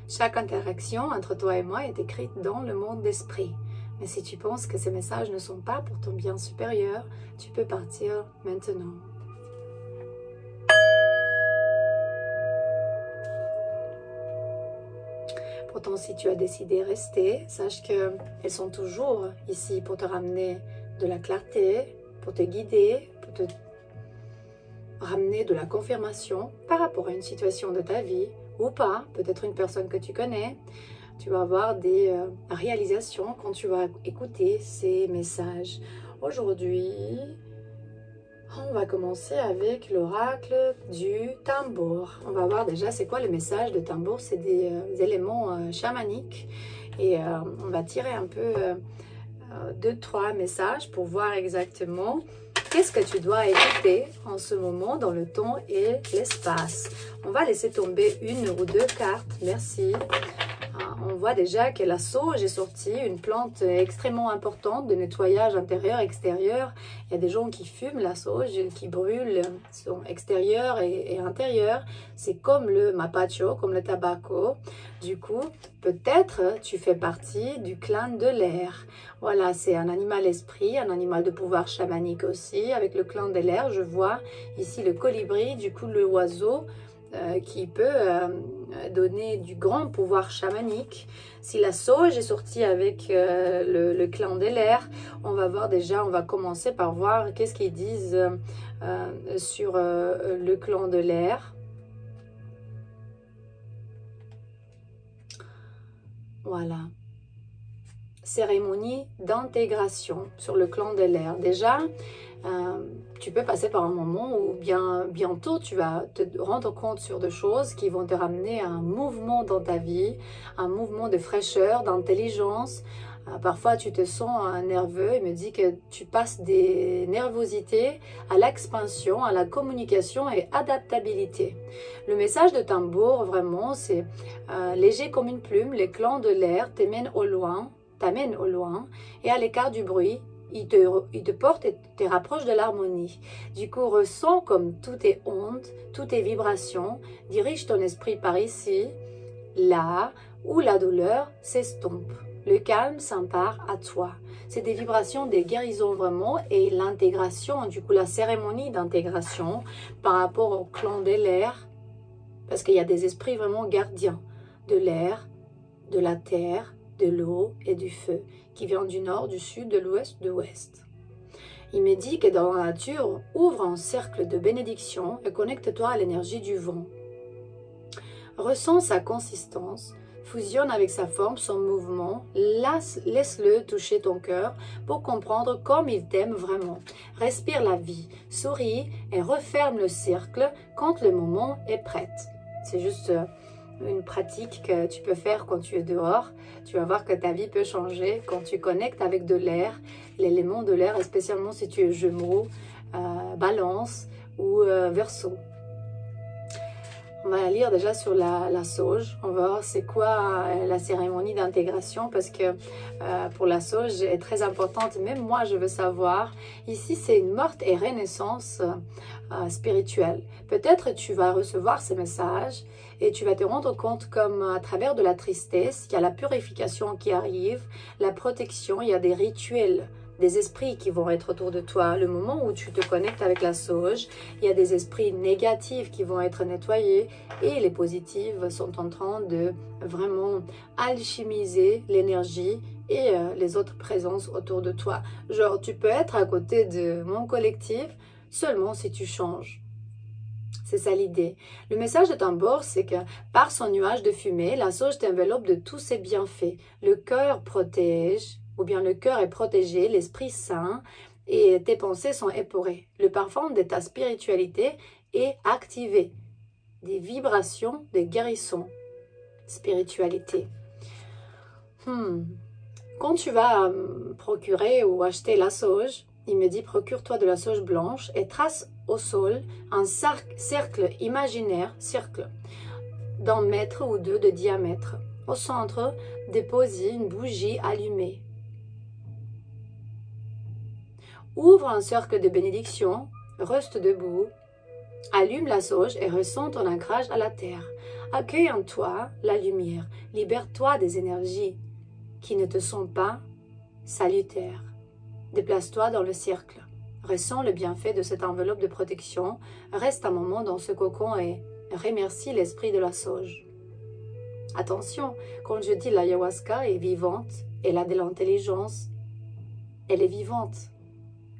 Chaque interaction entre toi et moi est écrite dans le monde d'esprit. Mais si tu penses que ces messages ne sont pas pour ton bien supérieur, tu peux partir maintenant. Pourtant, si tu as décidé de rester, sache qu'elles sont toujours ici pour te ramener de la clarté, pour te guider, pour te ramener de la confirmation par rapport à une situation de ta vie ou pas, peut-être une personne que tu connais. Tu vas avoir des réalisations quand tu vas écouter ces messages. Aujourd'hui, on va commencer avec l'oracle du tambour. On va voir déjà c'est quoi le message de tambour. C'est des éléments chamaniques. Et on va tirer un peu 2-3 messages pour voir exactement qu'est-ce que tu dois écouter en ce moment dans le temps et l'espace. On va laisser tomber 1 ou 2 cartes. Merci. On voit déjà que la sauge est sortie, une plante extrêmement importante de nettoyage intérieur-extérieur. Il y a des gens qui fument la sauge, qui brûlent son extérieur et intérieur. C'est comme le mapacho, comme le tabaco. Du coup, peut-être tu fais partie du clan de l'air. Voilà, c'est un animal esprit, un animal de pouvoir chamanique aussi. Avec le clan de l'air, je vois ici le colibri, du coup le oiseau, qui peut donner du grand pouvoir chamanique. Si la sauge est sortie avec le clan de l'air, on va voir déjà, on va commencer par voir qu'est-ce qu'ils disent sur le clan de l'air. Voilà. Cérémonie d'intégration sur le clan de l'air. Déjà, tu peux passer par un moment où bientôt tu vas te rendre compte sur des choses qui vont te ramener à un mouvement dans ta vie, un mouvement de fraîcheur, d'intelligence. Parfois tu te sens nerveux et me dit que tu passes des nervosités à l'expansion, à la communication et adaptabilité. Le message de tambour vraiment c'est léger comme une plume, les clans de l'air t'amènent au loin et à l'écart du bruit. Il te porte et te rapproche de l'harmonie. Du coup, ressens comme tout est ondes, tout est vibrations. Dirige ton esprit par ici, là, où la douleur s'estompe. Le calme s'empare à toi. C'est des vibrations, des guérisons vraiment et l'intégration, du coup la cérémonie d'intégration par rapport au clan de l'air. Parce qu'il y a des esprits vraiment gardiens de l'air, de la terre, de l'eau et du feu, qui vient du nord, du sud, de l'ouest, de l'ouest. Il me dit que dans la nature, ouvre un cercle de bénédiction et connecte-toi à l'énergie du vent. Ressens sa consistance, fusionne avec sa forme, son mouvement, laisse-le toucher ton cœur pour comprendre comme il t'aime vraiment. Respire la vie, souris et referme le cercle quand le moment est prêt. C'est juste une pratique que tu peux faire quand tu es dehors. Tu vas voir que ta vie peut changer quand tu connectes avec de l'air, l'élément de l'air, spécialement si tu es Gémeaux, Balance ou Verseau. On va lire déjà sur la sauge. On va voir c'est quoi la cérémonie d'intégration parce que pour la sauge est très importante. Même moi, je veux savoir. Ici, c'est une morte et renaissance spirituelle. Peut-être tu vas recevoir ces messages et tu vas te rendre compte comme à travers de la tristesse, il y a la purification qui arrive, la protection, il y a des rituels, des esprits qui vont être autour de toi. Le moment où tu te connectes avec la sauge, il y a des esprits négatifs qui vont être nettoyés et les positifs sont en train de vraiment alchimiser l'énergie et les autres présences autour de toi. Genre, tu peux être à côté de mon collectif seulement si tu changes. C'est ça l'idée. Le message de tambour, c'est que par son nuage de fumée, la sauge t'enveloppe de tous ses bienfaits. Le cœur protège, ou bien le cœur est protégé, l'esprit sain et tes pensées sont épaurées. Le parfum de ta spiritualité est activé. Des vibrations, des guérissons. Spiritualité. Quand tu vas procurer ou acheter la sauge, il me dit procure-toi de la sauge blanche et trace au sol un cercle imaginaire, d'un mètre ou 2 de diamètre. Au centre, dépose une bougie allumée. Ouvre un cercle de bénédiction, reste debout, allume la sauge et ressens ton ancrage à la terre. Accueille en toi la lumière. Libère-toi des énergies qui ne te sont pas salutaires. Déplace-toi dans le cercle. Ressens le bienfait de cette enveloppe de protection. Reste un moment dans ce cocon et remercie l'esprit de la sauge. Attention, quand je dis l'ayahuasca est vivante, elle a de l'intelligence, elle est vivante.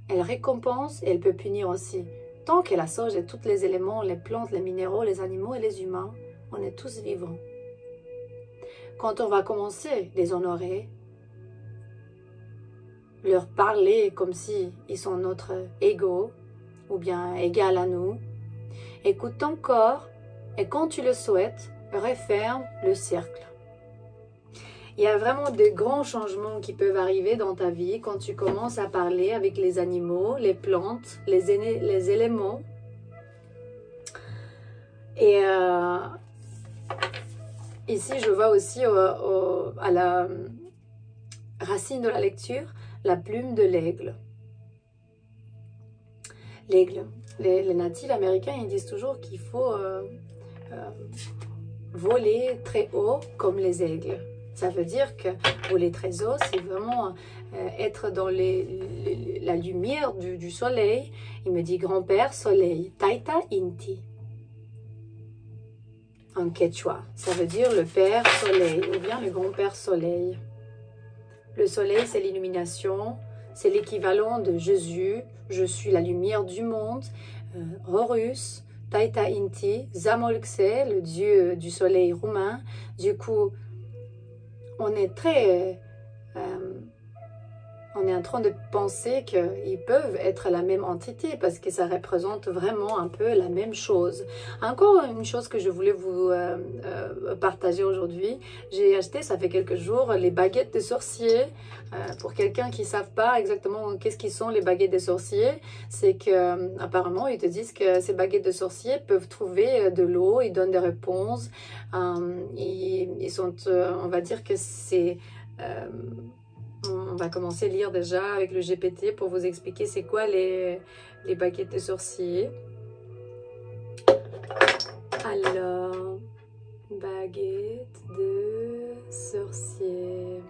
Elle récompense et elle peut punir aussi. Tant que la sauge est tous les éléments, les plantes, les minéraux, les animaux et les humains, on est tous vivants. Quand on va commencer les honorer, leur parler comme si ils sont notre ego ou bien égal à nous, écoute ton corps et quand tu le souhaites, referme le cercle. Il y a vraiment de grands changements qui peuvent arriver dans ta vie quand tu commences à parler avec les animaux, les plantes, les éléments. Et ici, je vois aussi à la racine de la lecture, la plume de l'aigle. L'aigle. Les natifs américains, ils disent toujours qu'il faut voler très haut comme les aigles. Ça veut dire que voler très haut, c'est vraiment être dans la lumière du soleil. Il me dit grand-père soleil, Taita Inti. En quechua, ça veut dire le père soleil ou bien le grand-père soleil. Le soleil, c'est l'illumination, c'est l'équivalent de Jésus. Je suis la lumière du monde. Horus, Taita Inti, Zamolxe, le dieu du soleil roumain. Du coup, on est on est en train de penser qu'ils peuvent être la même entité parce que ça représente vraiment un peu la même chose. Encore une chose que je voulais vous partager aujourd'hui, j'ai acheté, ça fait quelques jours, les baguettes de sorciers. Pour quelqu'un qui ne savent pas exactement qu'est-ce qu'ils sont les baguettes de sorciers, c'est que apparemment ils te disent que ces baguettes de sorciers peuvent trouver de l'eau, ils donnent des réponses, ils sont, on va dire que c'est... on va commencer à lire déjà avec le GPT pour vous expliquer c'est quoi les baguettes de sorciers. Alors, baguettes de sorcier.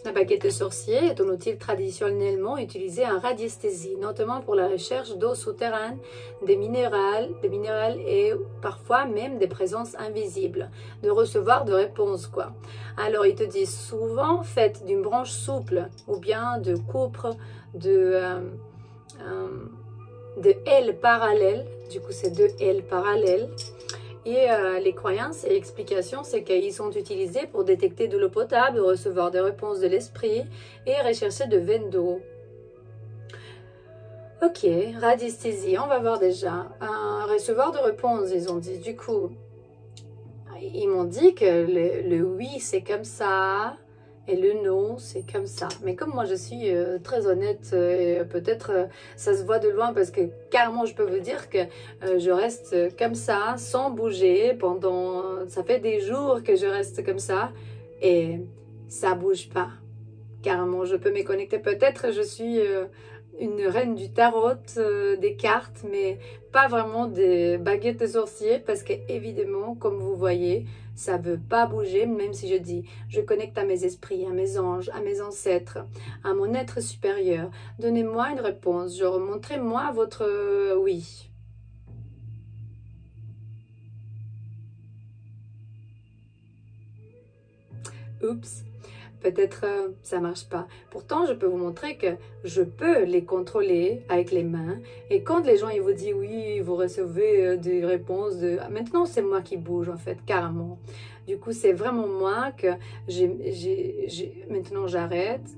La baguette de sorcier est un outil traditionnellement utilisé en radiesthésie, notamment pour la recherche d'eau souterraine, des minérales et parfois même des présences invisibles, de recevoir de réponses quoi. Alors il te dit souvent faites d'une branche souple ou bien de coupre, de ailes parallèles, du coup c'est deux ailes parallèles. Et les croyances et explications, c'est qu'ils sont utilisés pour détecter de l'eau potable, recevoir des réponses de l'esprit et rechercher de veines d'eau. Ok, radiesthésie, on va voir déjà. Un recevoir de réponses, ils ont dit. Du coup, ils m'ont dit que le oui, c'est comme ça. Et le non, c'est comme ça. Mais comme moi, je suis très honnête, et peut-être ça se voit de loin parce que carrément, je peux vous dire que je reste comme ça, sans bouger pendant... Ça fait des jours que je reste comme ça et ça bouge pas. Carrément, je peux me connecter. Peut-être je suis une reine du tarot, des cartes, mais pas vraiment des baguettes de sorcier parce que évidemment, comme vous voyez, ça ne veut pas bouger, même si je dis, je connecte à mes esprits, à mes anges, à mes ancêtres, à mon être supérieur. Donnez-moi une réponse, montrez-moi votre oui. Oups, peut-être ça marche pas. Pourtant, je peux vous montrer que je peux les contrôler avec les mains. Et quand les gens ils vous disent oui, vous recevez des réponses de... Maintenant, c'est moi qui bouge en fait, carrément. Du coup, c'est vraiment moi que maintenant j'arrête.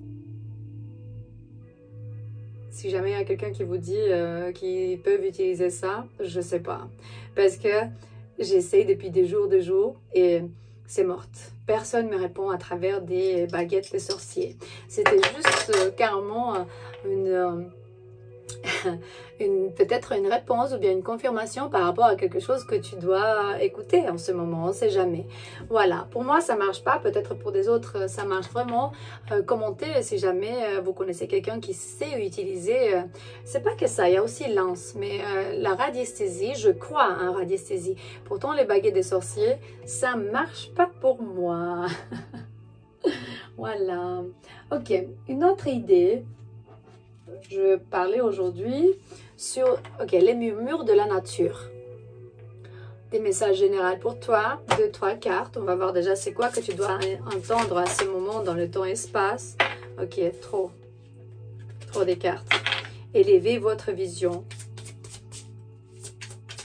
Si jamais il y a quelqu'un qui vous dit qu'ils peuvent utiliser ça, je sais pas. Parce que j'essaye depuis des jours et c'est morte. Personne ne me répond à travers des baguettes de sorcier. C'était juste carrément peut-être une réponse ou bien une confirmation par rapport à quelque chose que tu dois écouter en ce moment, on ne sait jamais. Voilà, pour moi ça marche pas, peut-être pour des autres ça marche vraiment. Commentez si jamais vous connaissez quelqu'un qui sait utiliser, c'est pas que ça, il y a aussi l'anse, mais la radiesthésie, je crois en radiesthésie. Pourtant les baguettes des sorciers, ça marche pas pour moi. Voilà, ok, une autre idée. Je vais parler aujourd'hui sur les murmures de la nature. Des messages généraux pour toi, 2-3 cartes. On va voir déjà c'est quoi que tu dois entendre à ce moment dans le temps-espace. Ok, trop des cartes. Élevez votre vision.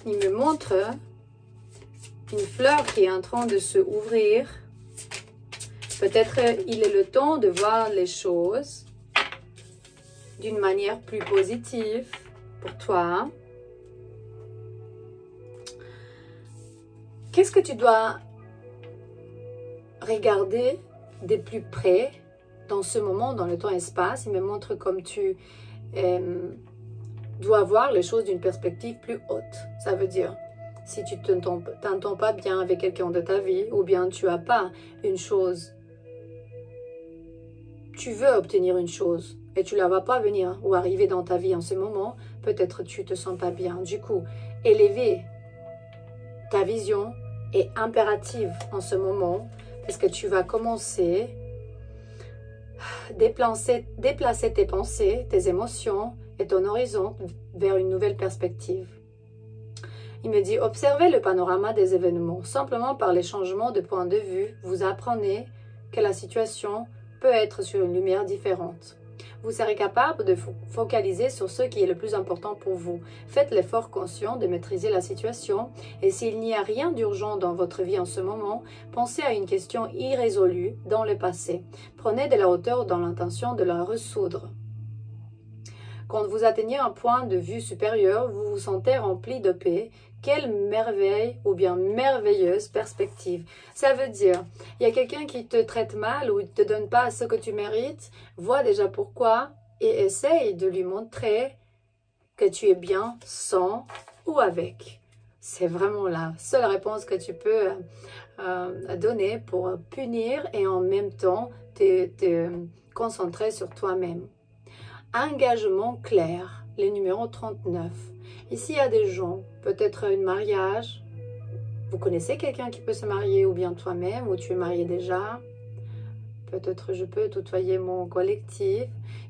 Il me montre une fleur qui est en train de se ouvrir. Peut-être il est le temps de voir les choses d'une manière plus positive pour toi. Qu'est-ce que tu dois regarder de plus près dans ce moment, dans le temps-espace? Il me montre comme tu dois voir les choses d'une perspective plus haute. Ça veut dire, si tu ne t'entends pas bien avec quelqu'un de ta vie, ou bien tu n'as pas une chose, tu veux obtenir une chose, et tu ne la vas pas venir ou arriver dans ta vie en ce moment, peut-être tu ne te sens pas bien. Du coup, élever ta vision est impérative en ce moment, parce que tu vas commencer à déplacer tes pensées, tes émotions et ton horizon vers une nouvelle perspective. Il me dit, observez le panorama des événements. Simplement par les changements de point de vue, vous apprenez que la situation peut être sur une lumière différente. Vous serez capable de focaliser sur ce qui est le plus important pour vous. Faites l'effort conscient de maîtriser la situation et s'il n'y a rien d'urgent dans votre vie en ce moment, pensez à une question irrésolue dans le passé. Prenez de la hauteur dans l'intention de la résoudre. Quand vous atteignez un point de vue supérieur, vous vous sentez rempli de paix. Quelle merveille ou bien merveilleuse perspective. Ça veut dire, il y a quelqu'un qui te traite mal ou ne te donne pas ce que tu mérites, vois déjà pourquoi et essaye de lui montrer que tu es bien sans ou avec. C'est vraiment la seule réponse que tu peux donner pour punir et en même temps te concentrer sur toi-même. Engagement clair, le numéro 39. Ici, il y a des gens, peut-être un mariage. Vous connaissez quelqu'un qui peut se marier ou bien toi-même, ou tu es marié déjà. Peut-être je peux tutoyer mon collectif.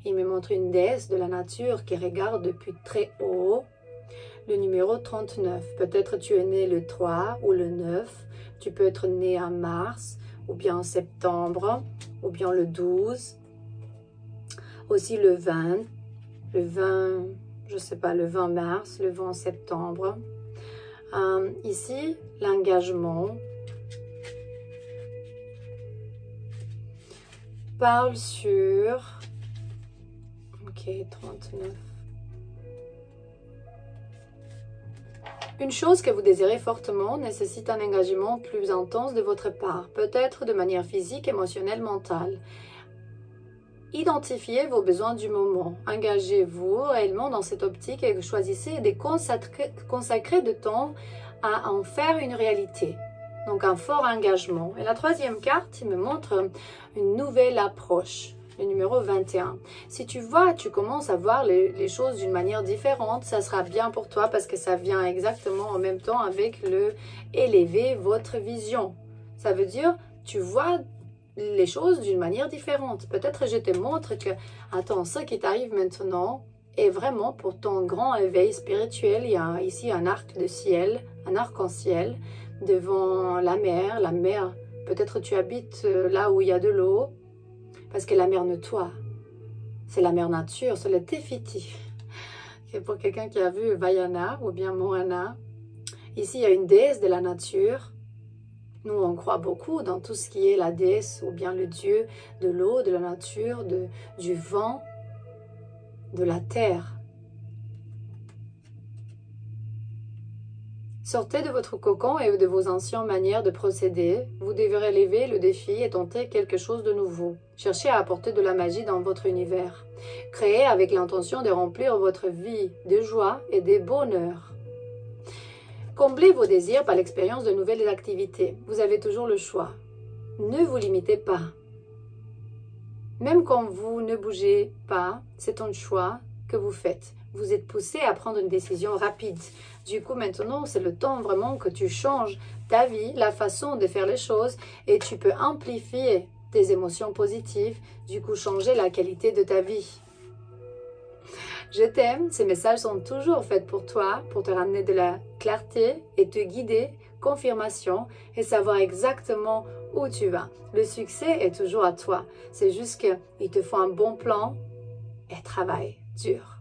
Il me montre une déesse de la nature qui regarde depuis très haut. Le numéro 39. Peut-être tu es né le 3 ou le 9. Tu peux être né en mars ou bien en septembre ou bien le 12. Aussi le 20, je sais pas, le 20 mars, le 20 septembre. Ici, l'engagement parle sur... Ok, 39. Une chose que vous désirez fortement nécessite un engagement plus intense de votre part, peut-être de manière physique, émotionnelle, mentale. Identifiez vos besoins du moment. Engagez-vous réellement dans cette optique et choisissez de consacrer du temps à en faire une réalité. Donc un fort engagement. Et la troisième carte, il me montre une nouvelle approche. Le numéro 21. Si tu commences à voir les choses d'une manière différente, ça sera bien pour toi parce que ça vient exactement en même temps avec le élever votre vision. Ça veut dire, tu vois les choses d'une manière différente. Peut-être je te montre que, attends, ce qui t'arrive maintenant est vraiment pour ton grand éveil spirituel. Il y a ici un arc de ciel, un arc-en-ciel devant la mer. La mer, peut-être tu habites là où il y a de l'eau, parce que la mer nettoie. C'est la mer nature, c'est le Tefiti. Pour quelqu'un qui a vu Vaiana ou bien Moana, ici il y a une déesse de la nature. Nous, on croit beaucoup dans tout ce qui est la déesse ou bien le dieu de l'eau, de la nature, du vent, de la terre. Sortez de votre cocon et de vos anciennes manières de procéder. Vous devez relever le défi et tenter quelque chose de nouveau. Cherchez à apporter de la magie dans votre univers. Créez avec l'intention de remplir votre vie de joie et de bonheur. Comblez vos désirs par l'expérience de nouvelles activités. Vous avez toujours le choix. Ne vous limitez pas. Même quand vous ne bougez pas, c'est un choix que vous faites. Vous êtes poussé à prendre une décision rapide. Du coup, maintenant, c'est le temps vraiment que tu changes ta vie, la façon de faire les choses et tu peux amplifier tes émotions positives, du coup, changer la qualité de ta vie. Je t'aime, ces messages sont toujours faits pour toi, pour te ramener de la clarté et te guider, confirmation et savoir exactement où tu vas. Le succès est toujours à toi. C'est juste qu'il te faut un bon plan et travail dur.